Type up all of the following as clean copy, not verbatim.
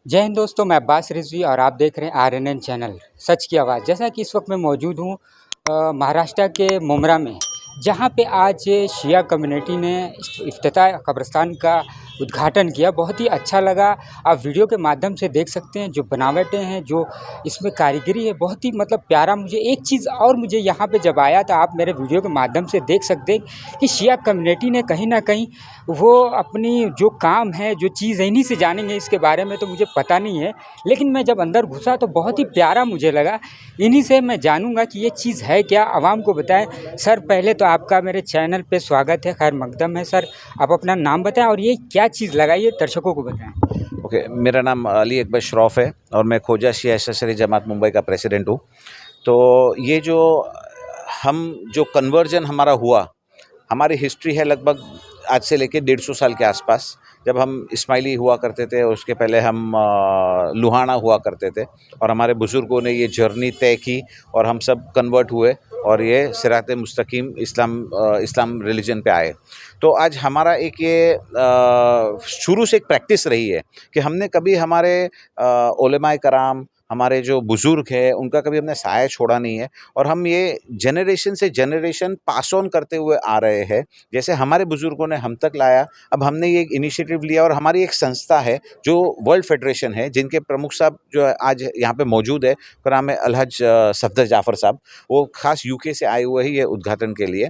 जय हिंद दोस्तों, मैं अब्बास रिजवी और आप देख रहे हैं RNN चैनल सच की आवाज़। जैसा कि इस वक्त मैं मौजूद हूँ महाराष्ट्र के मुंब्रा में, जहाँ पे आज शिया कम्युनिटी ने इफ्तिताह कब्रिस्तान का उद्घाटन किया। बहुत ही अच्छा लगा। आप वीडियो के माध्यम से देख सकते हैं जो बनावटें हैं, जो इसमें कारीगरी है, बहुत ही मतलब प्यारा। मुझे एक चीज़ और मुझे यहाँ पे जब आया था, आप मेरे वीडियो के माध्यम से देख सकते हैं कि शिया कम्युनिटी ने कहीं ना कहीं वो अपनी जो काम है, जो चीज़ है, इन्हीं से जानेंगे। इसके बारे में तो मुझे पता नहीं है, लेकिन मैं जब अंदर घुसा तो बहुत ही प्यारा मुझे लगा। इन्हीं से मैं जानूंगा कि ये चीज़ है क्या, आवाम को बताएं। सर, पहले तो आपका मेरे चैनल पे स्वागत है, खैर मकदम है। सर, आप अपना नाम बताएं और ये क्या चीज़ लगाई है, दर्शकों को बताएं। ओके, मेरा नाम अली अकबर श्रॉफ है और मैं खोजा शिया एसेसरी जमात मुंबई का प्रेसिडेंट हूँ। तो ये जो कन्वर्जन हमारा हुआ, हमारी हिस्ट्री है लगभग आज से लेके 150 साल के आसपास। जब हम इस्माइली हुआ करते थे, उसके पहले हम लुहाना हुआ करते थे और हमारे बुज़ुर्गों ने ये जर्नी तय की और हम सब कन्वर्ट हुए और ये सिरात मुस्तकीम इस्लाम रिलीजन पे आए। तो आज हमारा एक ये शुरू से एक प्रैक्टिस रही है कि हमने कभी हमारे उलेमाए कराम, हमारे जो बुज़ुर्ग हैं, उनका कभी हमने साया छोड़ा नहीं है और हम ये जनरेशन से जनरेशन पास ऑन करते हुए आ रहे हैं। जैसे हमारे बुज़ुर्गों ने हम तक लाया, अब हमने ये एक इनिशिएटिव लिया और हमारी एक संस्था है जो वर्ल्ड फेडरेशन है, जिनके प्रमुख साहब जो है आज यहाँ पे मौजूद है, उनका नाम है अलहज सफदर जाफ़र साहब। वो ख़ास यूके से आए हुए हैं ये उद्घाटन के लिए।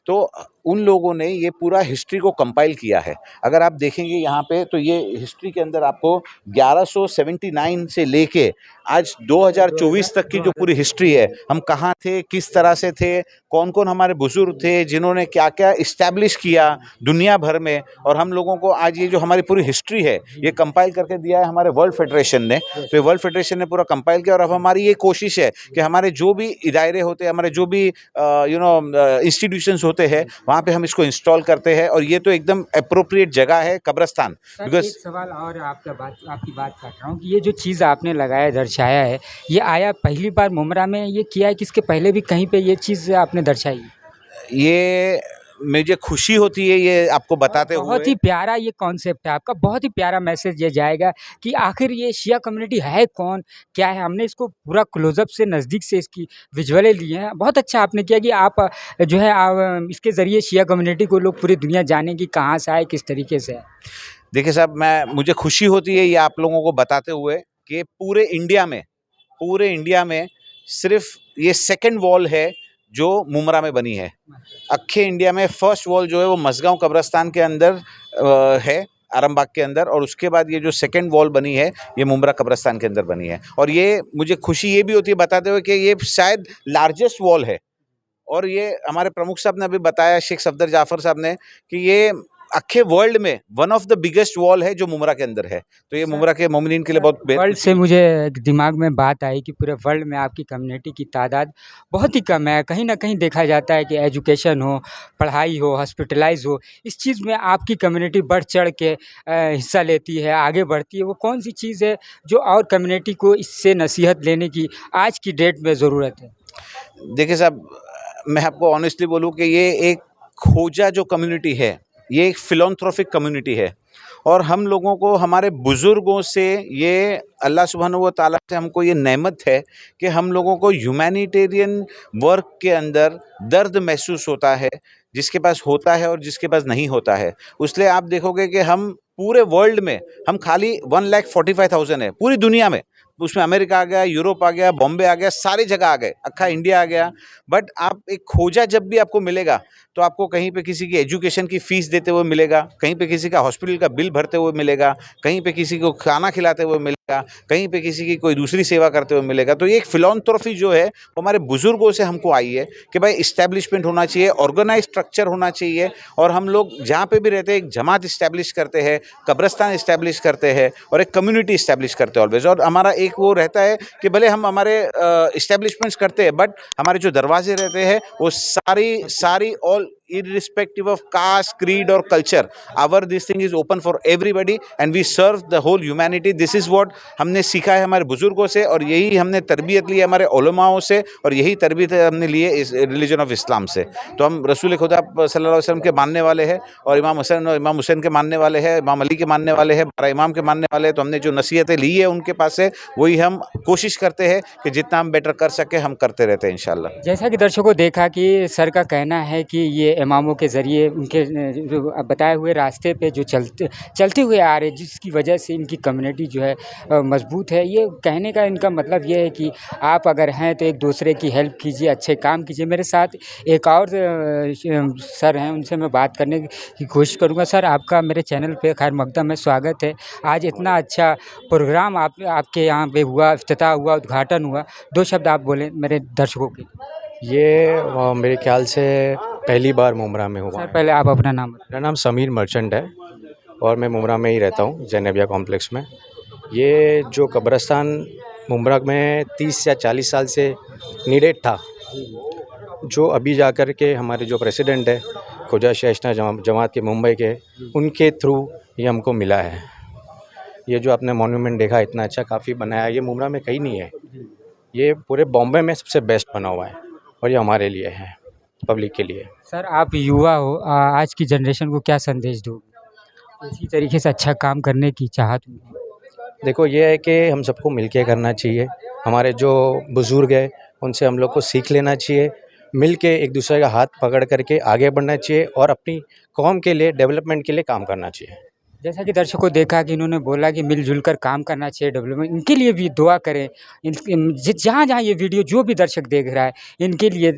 तो उन लोगों ने ये पूरा हिस्ट्री को कंपाइल किया है। अगर आप देखेंगे यहाँ पे तो ये हिस्ट्री के अंदर आपको 1179 से लेके आज 2024 तक की जो पूरी हिस्ट्री है, हम कहाँ थे, किस तरह से थे, कौन कौन हमारे बुजुर्ग थे, जिन्होंने क्या क्या इस्टेब्लिश किया दुनिया भर में, और हम लोगों को आज ये जो हमारी पूरी हिस्ट्री है ये कंपाइल करके दिया है हमारे वर्ल्ड फेडरेशन ने। तो ये वर्ल्ड फेडरेशन ने पूरा कंपाइल किया और अब हमारी ये कोशिश है कि हमारे जो भी इदारे होते हैं, हमारे जो भी इंस्टीट्यूशंस होते हैं, वहाँ पे हम इसको इंस्टॉल करते हैं। और ये तो एकदम अप्रोप्रिएट जगह है, कब्रिस्तान। एक सवाल और आपकी बात काट रहा हूँ कि ये जो चीज़ आपने लगाया, दर्शाया है, ये आया पहली बार मुंब्रा में ये किया है, किसके पहले भी कहीं पे ये चीज़ आपने दर्शाई? ये मुझे खुशी होती है ये आपको बताते हुए। बहुत ही प्यारा ये कॉन्सेप्ट है आपका, बहुत ही प्यारा मैसेज ये जाएगा कि आखिर ये शिया कम्युनिटी है कौन, क्या है। हमने इसको पूरा क्लोजअप से, नज़दीक से इसकी विजुअलें लिए हैं। बहुत अच्छा आपने किया कि आप जो है इसके ज़रिए शिया कम्युनिटी को लोग पूरी दुनिया जाने कि कहाँ से आए, किस तरीके से है। देखिए साहब, मुझे खुशी होती है ये आप लोगों को बताते हुए कि पूरे इंडिया में सिर्फ ये सेकंड वॉल है जो मुंब्रा में बनी है। अक्खे इंडिया में फर्स्ट वॉल जो है वो मसगांव कब्रिस्तान के अंदर है, आरामबाग के अंदर, और उसके बाद ये जो सेकंड वॉल बनी है ये मुंब्रा कब्रिस्तान के अंदर बनी है। और ये मुझे खुशी ये भी होती है बताते हुए कि ये शायद लार्जेस्ट वॉल है। और ये हमारे प्रमुख साहब ने अभी बताया, शेख सफदर जाफ़र साहब ने, कि ये अखे वर्ल्ड में one of the biggest wall है जो मुंब्रा के अंदर है। तो ये मुंब्रा के मोमिनीन के लिए बहुत वर्ल्ड से मुझे दिमाग में बात आई कि पूरे वर्ल्ड में आपकी कम्युनिटी की तादाद बहुत ही कम है। कहीं ना कहीं देखा जाता है कि एजुकेशन हो, पढ़ाई हो, हॉस्पिटलाइज हो, इस चीज़ में आपकी कम्युनिटी बढ़ चढ़ के हिस्सा लेती है, आगे बढ़ती है। वो कौन सी चीज़ है जो और कम्युनिटी को इससे नसीहत लेने की आज की डेट में ज़रूरत है? देखिए साहब, मैं आपको ऑनेस्टली बोलूँ कि ये एक खोजा जो कम्युनिटी है, ये एक फिलॉन्थ्रोपिक कम्युनिटी है। और हम लोगों को हमारे बुज़ुर्गों से ये अल्लाह सुब्हानहू व तआला से हमको ये नेमत है कि हम लोगों को ह्यूमैनिटेरियन वर्क के अंदर दर्द महसूस होता है, जिसके पास होता है और जिसके पास नहीं होता है। इसलिए आप देखोगे कि हम पूरे वर्ल्ड में हम खाली 1,45,000 है पूरी दुनिया में। उसमें अमेरिका आ गया, यूरोप आ गया, बॉम्बे आ गया, सारी जगह आ गए, अक्खा इंडिया आ गया। बट आप एक खोजा जब भी आपको मिलेगा तो आपको कहीं पे किसी की एजुकेशन की फ़ीस देते हुए मिलेगा, कहीं पे किसी का हॉस्पिटल का बिल भरते हुए मिलेगा, कहीं पे किसी को खाना खिलाते हुए मिलेगा, कहीं पे किसी की कोई दूसरी सेवा करते हुए मिलेगा। तो ये एक फिलॉन्थ्रोपी जो है वो हमारे बुज़ुर्गों से हमको आई है कि भाई इस्टेब्लिशमेंट होना चाहिए, ऑर्गेनाइज स्ट्रक्चर होना चाहिए। और हम लोग जहाँ पे भी रहते हैं एक जमात इस्टेब्लिश करते हैं, कब्रिस्तान इस्टेब्लिश करते हैं और एक कम्युनिटी इस्टेब्लिश करते हैं ऑलवेज। और हमारा एक वो रहता है कि भले हम हमारे इस्टेब्लिशमेंट्स करते हैं, बट हमारे जो दरवाजे रहते हैं वो सारी all irrespective of caste, creed or culture. This thing is open for everybody and we serve the whole humanity. This is what हमने सीखा है हमारे बुजुर्गों से और यही हमने तरबियत ली है हमारे उलमाओं से और यही तरबियत हमने ली है इस रिलीजन ऑफ इस्लाम से। तो हम रसूल खुदा सल्लल्लाहु अलैहि वसल्लम के मानने वाले हैं और इमाम हुसैन के मानने वाले हैं, इमाम अली के मानने वाले हैं, 12 इमाम के मानने वाले हैं। तो हमने जो नसीहतें ली है उनके पास से वही हम कोशिश करते हैं कि जितना हम बेटर कर सके हम करते रहते हैं इंशाल्लाह। जैसा कि दर्शकों देखा कि सर का कहना है कि ये इमामों के ज़रिए उनके जो बताए हुए रास्ते पे जो चलते हुए आ रहे जिसकी वजह से इनकी कम्युनिटी जो है मजबूत है। ये कहने का इनका मतलब ये है कि आप अगर हैं तो एक दूसरे की हेल्प कीजिए, अच्छे काम कीजिए। मेरे साथ एक और सर हैं, उनसे मैं बात करने की कोशिश करूँगा। सर, आपका मेरे चैनल पे खैर मकदम है, स्वागत है। आज इतना अच्छा प्रोग्राम आपके यहाँ पे हुआ, इफ्तिताह हुआ, उद्घाटन हुआ, 2 शब्द आप बोलें मेरे दर्शकों के। ये मेरे ख्याल से पहली बार मुमरा में हुआ सर है। पहले आप अपना नाम बताएं। मेरा नाम समीर मर्चेंट है और मैं मुमरा में ही रहता हूँ, जैनबिया कॉम्प्लेक्स में। ये जो कब्रिस्तान मुमरा में 30 या 40 साल से नीडेड था, जो अभी जा कर के हमारे जो प्रेसिडेंट है ख्वाजा शाइस्ता जमात के मुंबई के, उनके थ्रू ये हमको मिला है। ये जो आपने मॉन्यूमेंट देखा इतना अच्छा काफ़ी बनाया है, ये मुमरा में कहीं नहीं है, ये पूरे बॉम्बे में सबसे बेस्ट बना हुआ है और ये हमारे लिए है, पब्लिक के लिए। सर, आप युवा हो, आज की जनरेशन को क्या संदेश दोगे इसी तरीके से अच्छा काम करने की चाहत? देखो, ये है कि हम सबको मिलके करना चाहिए। हमारे जो बुज़ुर्ग हैं उनसे हम लोग को सीख लेना चाहिए, मिलके एक दूसरे का हाथ पकड़ करके आगे बढ़ना चाहिए और अपनी कौम के लिए, डेवलपमेंट के लिए काम करना चाहिए। जैसा कि दर्शकों देखा कि इन्होंने बोला कि मिलजुल कर काम करना चाहिए, डेवलपमेंट, इनके लिए भी दुआ करें। जहाँ जहाँ ये वीडियो जो भी दर्शक देख रहा है, इनके लिए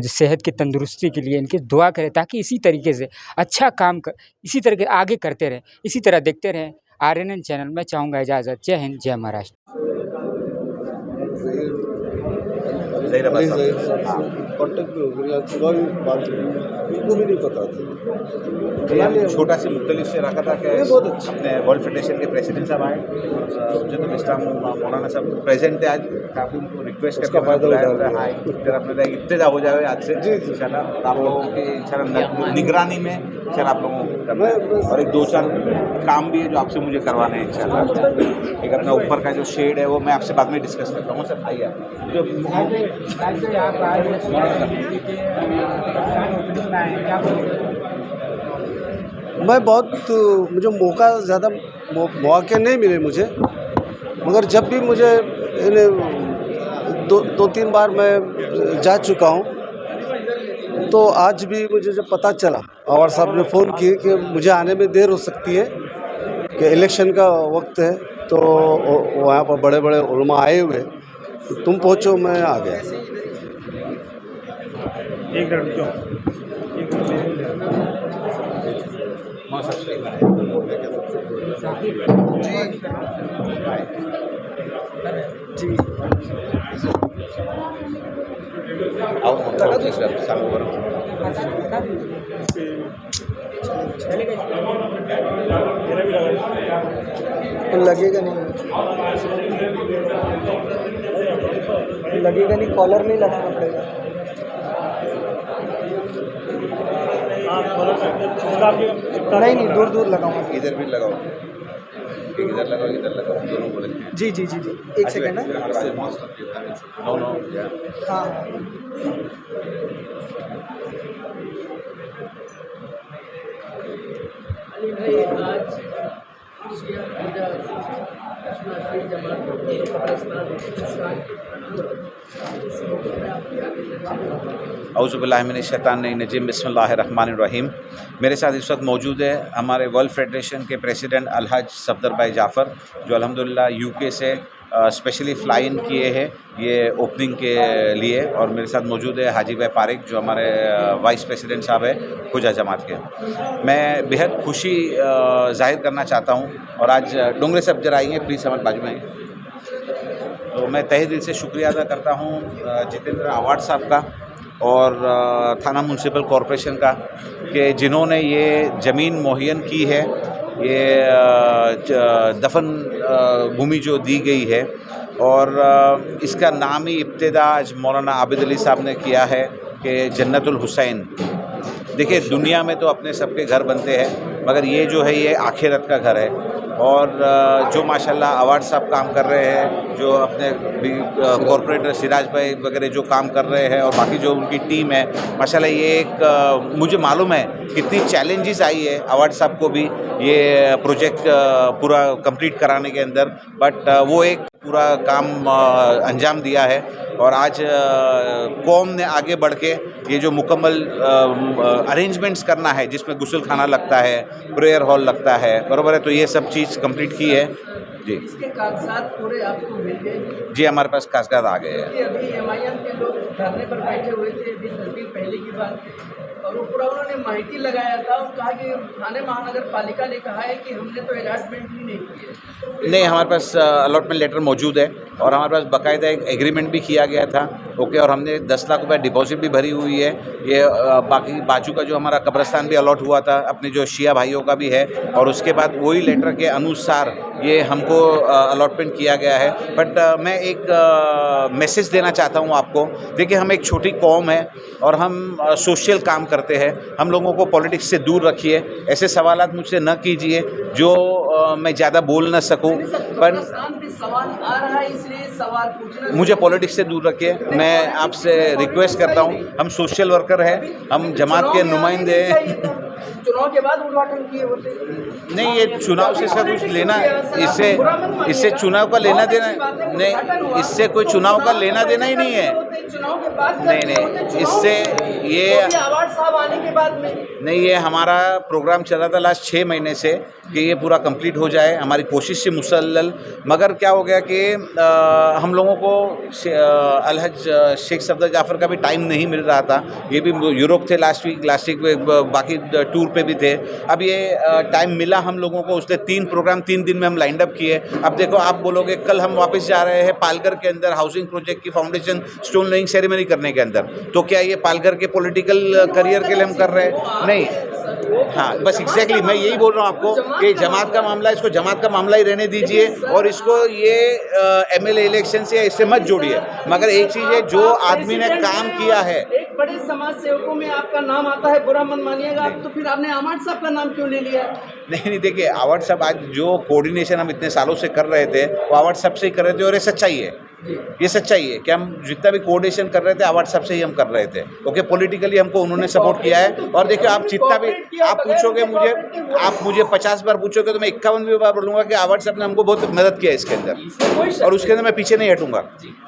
सेहत की तंदुरुस्ती के लिए इनकी दुआ करें ताकि इसी तरीके से अच्छा काम इसी तरह के आगे करते रहें, इसी तरह देखते रहें RNN चैनल। मैं चाहूँगा इजाज़त। जय हिंद, जय महाराष्ट्र। छोटा सी मुख्तलिफ से रखा था कि अपने वर्ल्ड फेडरेशन के प्रेसिडेंट साहब आए, जो इस्लाम मौलाना साहब प्रेजेंट थे आज। काफ़ी उनको रिक्वेस्ट करके अपने इब्तिदा हो जाए आज से इंशाल्लाह। आप लोगों की इंशाल्लाह निगरानी में इंशाल्लाह आप लोगों को करना है और एक 2-4 काम भी है जो आपसे मुझे करवाने हैं इंशाल्लाह। एक अपना ऊपर का जो शेड है वो मैं आपसे बाद में डिस्कस करता हूँ। सर आइए मैं मुझे मौका ज़्यादा मौके नहीं मिले मुझे, मगर जब भी मुझे 2-3 बार मैं जा चुका हूँ। तो आज भी मुझे जब पता चला, आवार साहब ने फ़ोन किए कि मुझे आने में देर हो सकती है कि इलेक्शन का वक्त है, तो वहाँ पर बड़े बड़े उलमा आए हुए, तो तुम पहुँचो, मैं आ गया। जी लगेगा नहीं, कॉलर नहीं लगाना पड़ेगा। नहीं, दूर लगाऊंगा। इधर भी लगाओ, इधर लगाओ, दोनों बोले। जी, एक सेकंड है। हाँ, अली भाई, आज औज़ुबिल्लाहिमिनश्शैतानिर्रजीम, बिस्मिल्लाहिर्रहमानिर्रहीम। मेरे साथ इस वक्त मौजूद है हमारे वर्ल्ड फेडरेशन के प्रेसिडेंट अलहाज सफदर भाई जाफ़र, जो अल्हम्दुलिल्लाह UK से स्पेशली फ्लाई इन किए हैं ये ओपनिंग के लिए। और मेरे साथ मौजूद है हाजी भाई पारिक, जो हमारे वाइस प्रेसिडेंट साहब है ख्वाजा जमात के। मैं बेहद खुशी जाहिर करना चाहता हूँ और आज डोंगरे साहब जरा आएंगे प्लीज़, हमारे बाजू में आएंगे। तो मैं तहे दिल से शुक्रिया अदा करता हूँ जितेंद्र आवाड साहब का और थाना म्यूनसिपल कॉरपोरेशन का कि जिन्होंने ये ज़मीन मुहैयन की है, ये दफन भूमि जो दी गई है। और इसका नाम ही इब्तिदा आज मौलाना आबिद अली साहब ने किया है कि जन्नतुल हुसैन। देखिए दुनिया में तो अपने सबके घर बनते हैं, मगर ये जो है ये आखिरत का घर है। और जो माशाल्लाह अवार्ड साहब काम कर रहे हैं, जो अपने भी कॉरपोरेटर सिराज भाई वगैरह जो काम कर रहे हैं, और बाकी जो उनकी टीम है माशाल्लाह, ये एक मुझे मालूम है कितनी चैलेंजेस आई है अवार्ड साहब को भी ये प्रोजेक्ट पूरा कंप्लीट कराने के अंदर, बट वो एक पूरा काम अंजाम दिया है। और आज कौम ने आगे बढ़ के ये जो मुकम्मल अरेंजमेंट्स करना है, जिसमें गुस्ल खाना लगता है, प्रेयर हॉल लगता है, बराबर है, तो ये सब चीज़ कंप्लीट की है जी। इसके कागजात पूरे आपको मिल गए? जी हमारे पास कागजात आ गए हैं। अभी एमआईएम के लोग धरने पर बैठे हुए थे, अभी 10 दिन पहले की बात है, और वो पूरा उन्होंने माहिती लगाया था और कहा कि थाने महानगर पालिका ने कहा है कि हमने तो अलॉटमेंट ही नहीं किए। नहीं, हमारे पास अलॉटमेंट लेटर मौजूद है और हमारे पास बाकायदा एक एग्रीमेंट भी किया गया था, ओके, और हमने 10 लाख रुपये डिपॉजिट भी भरी हुई है। ये बाकी बाजू का जो हमारा कब्रिस्तान भी अलॉट हुआ था अपने जो शिया भाइयों का भी है, और उसके बाद वही लेटर के अनुसार ये हमको अलॉटमेंट किया गया है। बट मैं एक मैसेज देना चाहता हूँ आपको। देखिए हम एक छोटी कौम है और हम सोशल काम करते हैं, हम लोगों को पॉलिटिक्स से दूर रखिए, ऐसे सवालात मुझसे न कीजिए जो मैं ज़्यादा बोल न सकूं, पर सवाल आ रहा है इसलिए सवाल पूछना, मुझे पॉलिटिक्स से दूर रखिए। मैं आपसे रिक्वेस्ट करता हूं, हम सोशल वर्कर हैं, हम जमात के नुमाइंदे हैं। चुनाव के बाद उद्घाटन किए होते नहीं, ये चुनाव से सब कुछ लेना, इससे चुनाव का लेना देना नहीं, इससे कोई चुनाव का लेना देना ही नहीं है। चुनाव के बाद नहीं, इससे ये अवार्ड साहब आने के बाद में नहीं, ये हमारा प्रोग्राम चला था लास्ट 6 महीने से कि ये पूरा कंप्लीट हो जाए, हमारी कोशिश से मुसल्सल। मगर क्या हो गया कि हम लोगों को अलहज शेख सफदर जाफ़र का भी टाइम नहीं मिल रहा था, ये भी यूरोप थे लास्ट वीक बाकी टूर पे भी थे। अब ये टाइम मिला हम लोगों को, उसने 3 प्रोग्राम 3 दिन में हम लाइंड अप किए। अब देखो आप बोलोगे कल हम वापस जा रहे हैं पालघर के अंदर हाउसिंग प्रोजेक्ट की फाउंडेशन स्टोन लेइंग सेरेमनी करने के अंदर, तो क्या ये पालघर के पॉलिटिकल करियर के लिए हम कर रहे हैं? नहीं, हाँ बस एग्जैक्टली मैं यही बोल रहा हूँ आपको कि जमात का मामला, इसको जमात का मामला ही रहने दीजिए और इसको ये एमएलए इलेक्शन से इससे मत जोड़िए। मगर एक चीज़ है, जो आदमी ने काम किया है, एक बड़े समाज सेवकों में आपका नाम आता है, बुरा मन मानिएगा आप, तो फिर आपने अवार्ड साहब का नाम क्यों ले लिया? नहीं, देखिए अवार्ड साहब आज जो कोऑर्डिनेशन हम इतने सालों से कर रहे थे वो अवार्ड साहब से ही कर रहे थे, और ये सच्चाई है, ये सच्चाई है कि हम जितना भी कोऑर्डिनेशन कर रहे थे अवार्ड साहब से ही हम कर रहे थे। ओके, पॉलिटिकली हमको उन्होंने सपोर्ट किया है। और देखिए आप जितना भी आप पूछोगे मुझे, आप मुझे 50 बार पूछोगे तो मैं 51वीं बार बोलूँगा कि अवार्ड साहब ने हमको बहुत मदद किया इसके अंदर, और उसके अंदर मैं पीछे नहीं हटूँगा,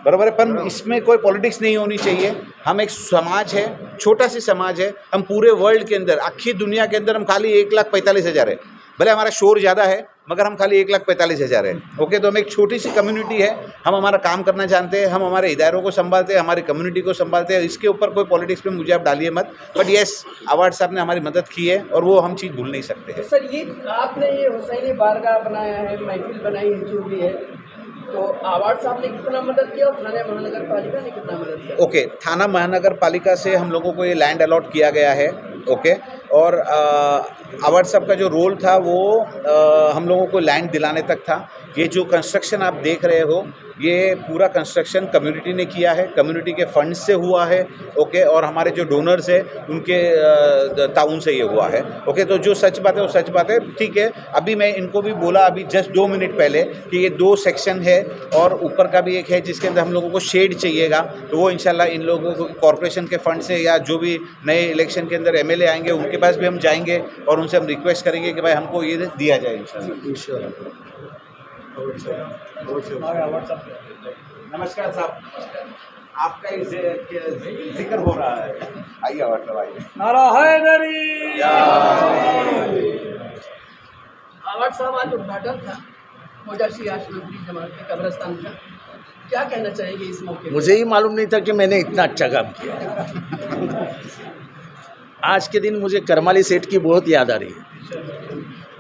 बराबर है। पर इसमें कोई पॉलिटिक्स नहीं होनी चाहिए। हम एक समाज है, छोटा सी समाज है, हम पूरे वर्ल्ड के अंदर, आखिरी दुनिया के अंदर हम खाली 1,45,000 है। भले हमारा शोर ज़्यादा है मगर हम खाली 1,45,000 है। ओके, तो हम एक छोटी सी कम्युनिटी है, हम हमारा काम करना जानते हैं, हम हमारे इदारों को संभालते हैं, हमारी कम्युनिटी को संभालते हैं। इसके ऊपर कोई पॉलिटिक्स पे मुझे आप डालिए मत। बट येस, अवार्ड साहब ने हमारी मदद की है और वो हम चीज़ भूल नहीं सकते हैं। सर, ये आपने ये हुसैनी बारगाह बनाया है, महफिल बनाई है, जो भी है, तो अवार्ड साहब ने कितना मदद किया और थाना महानगर पालिका ने कितना मदद किया? ओके, थाना महानगर पालिका से हम लोगों को ये लैंड अलॉट किया गया है। ओके, और अवार्ड साहब का जो रोल था वो हम लोगों को लैंड दिलाने तक था। ये जो कंस्ट्रक्शन आप देख रहे हो, ये पूरा कंस्ट्रक्शन कम्युनिटी ने किया है, कम्युनिटी के फंड से हुआ है। ओके, और हमारे जो डोनर्स हैं उनके ताउन से ये हुआ है। ओके, तो जो सच बात है वो सच बात है, ठीक है। अभी मैं इनको भी बोला अभी जस्ट 2 मिनट पहले कि ये 2 सेक्शन है और ऊपर का भी एक है जिसके अंदर हम लोगों को शेड चाहिएगा, तो वो इंशाल्लाह इन लोगों को कॉर्पोरेशन के फंड से या जो भी नए इलेक्शन के अंदर एमएलए आएंगे उनके पास भी हम जाएंगे और उनसे हम रिक्वेस्ट करेंगे कि भाई हमको ये दिया जाए इंशाल्लाह। नमस्कार साहब, आपका जिक्र हो रहा है, आइए अवार्ड साहब आइए। नारा हैदरी। अवार्ड साहब, आज उद्घाटन था खोजा शिया नजरी जमात के कब्रिस्तान का, क्या कहना चाहेंगे इस मौके? मुझे ही मालूम नहीं था कि मैंने इतना अच्छा काम किया। आज के दिन मुझे करमाली सेठ की बहुत याद आ रही है।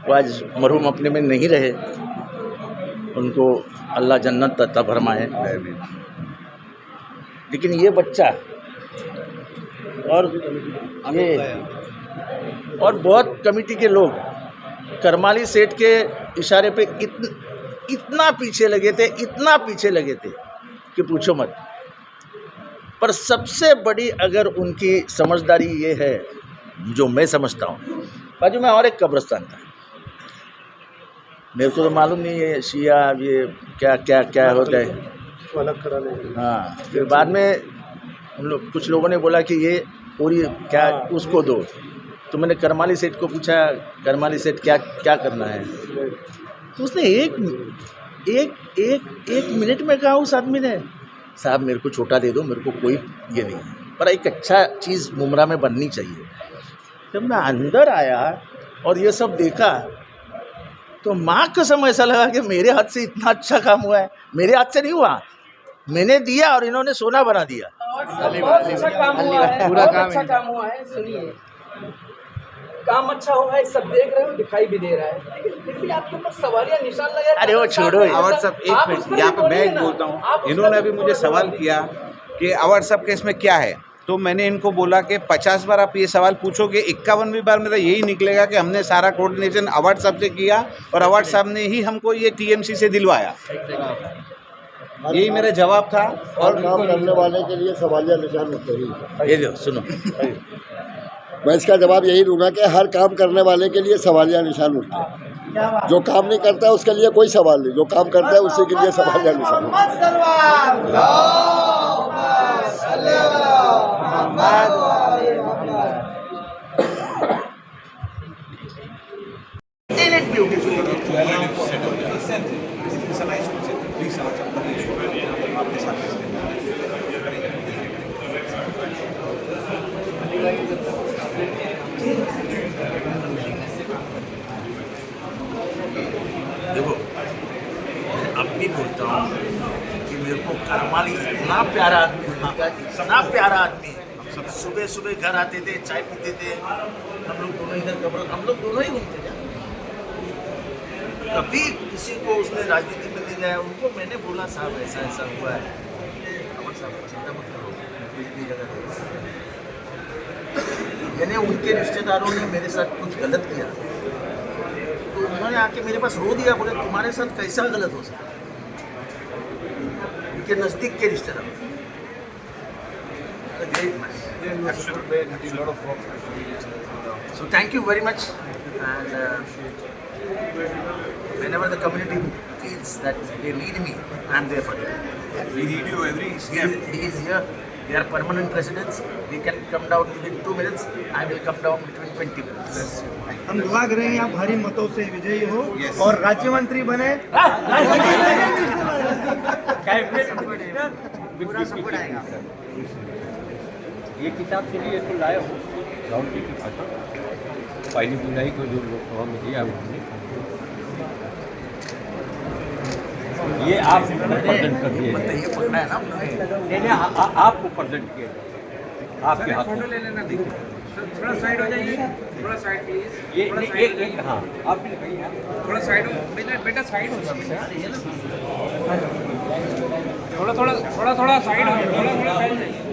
वो आज मरहूम अपने में नहीं रहे, उनको अल्लाह जन्नत अता फरमाए। लेकिन ये बच्चा और बहुत कमेटी के लोग करमाली सेठ के इशारे पे इतना पीछे लगे थे, इतना पीछे लगे थे कि पूछो मत। पर सबसे बड़ी अगर उनकी समझदारी ये है जो मैं समझता हूँ। बाजू में और एक कब्रिस्तान था, मेरे को तो मालूम नहीं है शिया ये क्या क्या क्या होता है। अलग कराने हाँ, फिर बाद में उन लोग कुछ लोगों ने बोला कि ये पूरी क्या उसको दो, तो मैंने करमाली सेठ को पूछा, करमाली सेठ क्या क्या करना है, तो उसने एक मिनट में कहा उस आदमी ने, साहब मेरे को छोटा दे दो, मेरे को कोई ये नहीं है, पर एक अच्छा चीज़ मुमरा में बननी चाहिए। जब मैं अंदर आया और ये सब देखा तो माँ कसम ऐसा लगा कि मेरे हाथ से इतना अच्छा काम हुआ है। मेरे हाथ से नहीं हुआ, मैंने दिया और इन्होंने सोना बना दिया। बहुत अच्छा काम हुआ है, बहुत अच्छा काम हुआ है। सुनिए, काम अच्छा हुआ है, सब देख रहे हो, दिखाई भी दे रहा है, लेकिन फिर भी आपके ऊपर सवालिया निशान लगा है। अरे वो छोड़ो, अवार्ड साहब एक मिनट, यहाँ पे मैं बोलता हूँ, इन्होंने अभी मुझे सवाल किया कि अवार्ड साहब केस में क्या है, तो मैंने इनको बोला कि 50 बार आप ये सवाल पूछोगे, 51वीं बार मेरा यही निकलेगा कि हमने सारा कोऑर्डिनेशन अवार्ड साहब से किया और अवार्ड साहब ने ही हमको ये टीएमसी से दिलवाया। यही मेरा जवाब था। और काम करने वाले के लिए सवालिया निशान उठते ही। ये लो सुनो, मैं इसका जवाब यही दूंगा कि हर काम करने वाले के लिए सवालिया निशान उठते हैं। जो काम नहीं करता है उसके लिए कोई सवाल नहीं, जो काम करता है उसी के लिए सवालिया निशान। देखो अब भी बोलता हूँ कि मेरे को करमाली इतना प्यारा आदमी मिला, इतना प्यारा आदमी। सुबह सुबह घर आते थे, चाय पीते थे, हम लोग दोनों इधर कब्र, हम लोग दोनों ही घूमते थे। कभी किसी को उसने राजनीति में ले जाया, उनको मैंने बोला साहब ऐसा ऐसा हुआ है, अमर साहब चिंता मत करो, इतनी जगह मैंने उनके रिश्तेदारों ने मेरे साथ कुछ गलत किया तो उन्होंने आके मेरे पास रो दिया, बोले तुम्हारे साथ कैसा गलत हो सकता, उनके नज़दीक के रिश्तेदार। So thank you very much, and whenever the community feels that they need me, I am there for them. We need you every step. He is here. They are permanent residents. They can come down within 2 minutes. I will come down between 20 minutes. हम दुआ करेंगे आप भारी मतों से विजयी हो और राज्य मंत्री बने। पूरा सपोर्ट आएगा। ये किताब के लिए तो लाए हो राहुल जी की भाषा पहली जुलाई को जो लोकसभा में दिया उन्होंने, ये आप प्रेजेंट कर दिए, ये पकड़ा है ना, नहीं आपको प्रेजेंट किया आपके हाथ में। ले लेना, थोड़ा साइड हो जाइए, थोड़ा साइड प्लीज। ये एक हाँ आप भी लगाइए, थोड़ा साइड हो बेटा साइड हो जाओ, थोड़ा साइड हो, थोड़ा साइड